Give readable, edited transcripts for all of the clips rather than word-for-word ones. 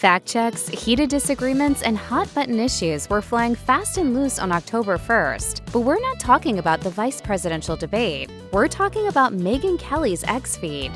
Fact checks, heated disagreements, and hot-button issues were flying fast and loose on October 1st. But we're not talking about the vice presidential debate. We're talking about Megyn Kelly's X feed.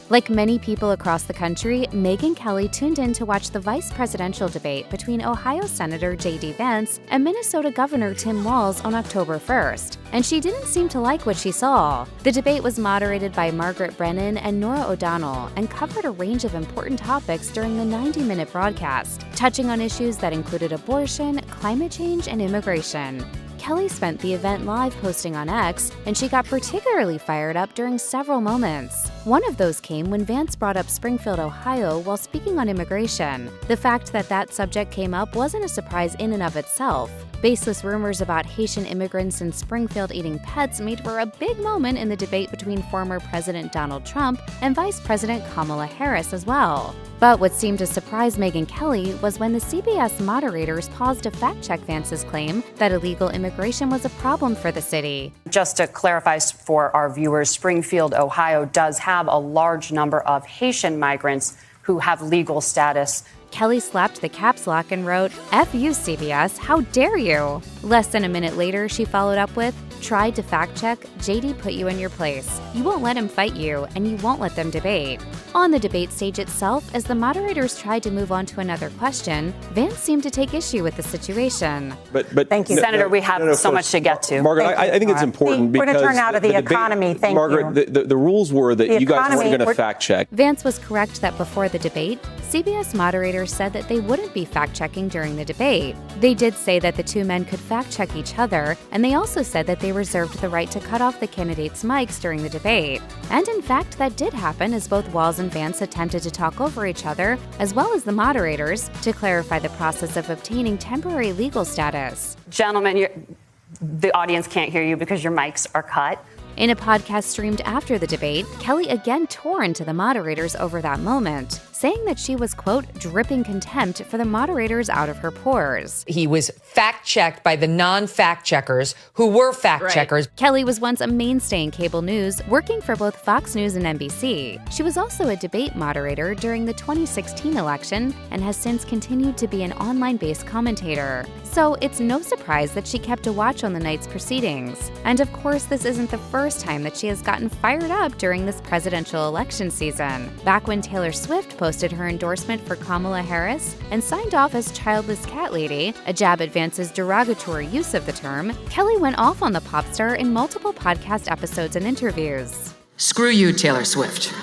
Like many people across the country, Megyn Kelly tuned in to watch the vice presidential debate between Ohio Senator J.D. Vance and Minnesota Governor Tim Walz on October 1st, and she didn't seem to like what she saw. The debate was moderated by Margaret Brennan and Nora O'Donnell and covered a range of important topics during the 90-minute broadcast, touching on issues that included abortion, climate change, and immigration. Kelly spent the event live posting on X, and she got particularly fired up during several moments. One of those came when Vance brought up Springfield, Ohio, while speaking on immigration. The fact that that subject came up wasn't a surprise in and of itself. Baseless rumors about Haitian immigrants in Springfield eating pets made for a big moment in the debate between former President Donald Trump and Vice President Kamala Harris as well. But what seemed to surprise Megyn Kelly was when the CBS moderators paused to fact-check Vance's claim that illegal immigration was a problem for the city. Just to clarify for our viewers, Springfield, Ohio does have a large number of Haitian migrants who have legal status. Kelly slapped the caps lock and wrote, "F you, CBS, how dare you?" Less than a minute later, she followed up with, "Tried to fact-check, JD put you in your place. You won't let him fight you, and you won't let them debate." On the debate stage itself, as the moderators tried to move on to another question, Vance seemed to take issue with the situation. But thank you, Senator. We have so much to get to. Margaret, I think it's important because we're going to turn out of the economy. Thank you, Margaret. The rules were that you guys weren't going to fact-check. Vance was correct that before the debate, CBS moderators said that they wouldn't be fact-checking during the debate. They did say that the two men could fact-check each other, and they also said that they reserved the right to cut off the candidates' mics during the debate. And in fact, that did happen as both Walz and Vance attempted to talk over each other, as well as the moderators, to clarify the process of obtaining temporary legal status. Gentlemen, the audience can't hear you because your mics are cut. In a podcast streamed after the debate, Kelly again tore into the moderators over that moment, saying that she was, quote, dripping contempt for the moderators out of her pores. He was fact-checked by the non-fact checkers who were fact-checkers. Right. Kelly was once a mainstay in cable news, working for both Fox News and NBC. She was also a debate moderator during the 2016 election and has since continued to be an online-based commentator. So it's no surprise that she kept a watch on the night's proceedings. And of course, this isn't the first time that she has gotten fired up during this presidential election season. Back when Taylor Swift posted her endorsement for Kamala Harris and signed off as childless cat lady, a jab at Vance's derogatory use of the term, Kelly went off on the pop star in multiple podcast episodes and interviews. Screw you, Taylor Swift.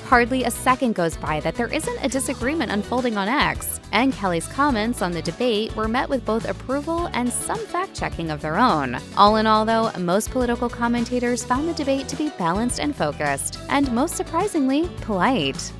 Hardly a second goes by that there isn't a disagreement unfolding on X, and Kelly's comments on the debate were met with both approval and some fact-checking of their own. All in all, though, most political commentators found the debate to be balanced and focused, and most surprisingly, polite.